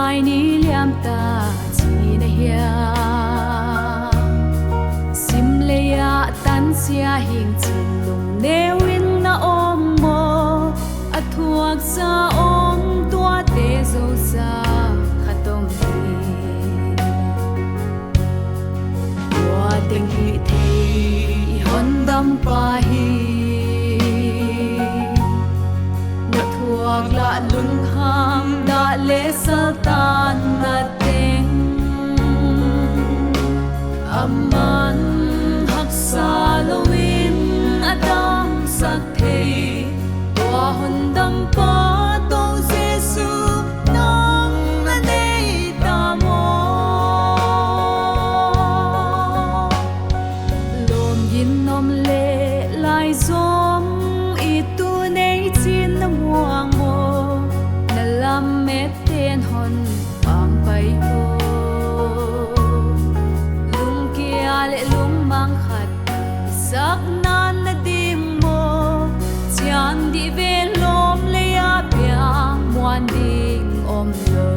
lai ni liam ta chi na hia sim le ya tan sia hing chin lung newin na om mo athuak sa om tua te zo sa khatom hi wa teng hi thei hon dam pa hi na thuak la lung ham da le sa tan na teng aman hak sa lowin adam sak thei wa hon dam pa to jesu nam na nei ta mo lom yin nom le lai zom i tu nei chin na muang mo na lam me ten hon pang pai ho lung kia le lung mang khat sak nan na dim mo chian di ve lom le ya pya muan ding om lo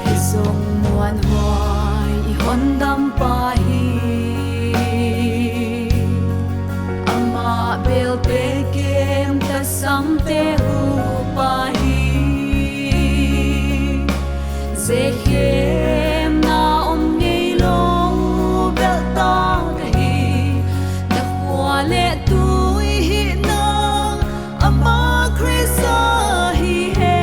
hi song muan hoi i hon dam pa hi ama bel pe kem ta sam te hu pa hi ze hem na om ngei long bel ta ka hi na hua le tu hi na ama krisa hi he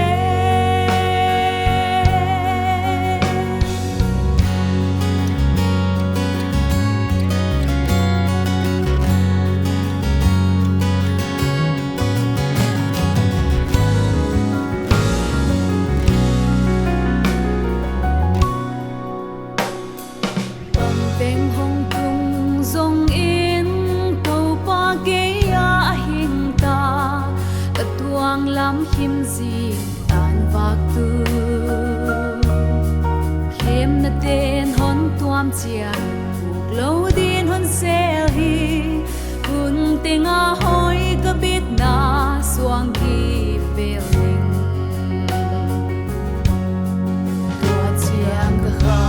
beng hong tung zong in to pa ge ya hin ta ka tuang lam him zi tan vak tu khem na ten hon tuam chia buk lo din hon sel hi kun tenga hoi ka bit na suang ki feeling tua chiang ka kha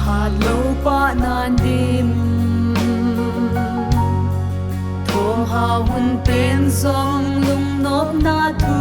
hat lo pa nan dim thom ha hun pen song lung nop na thu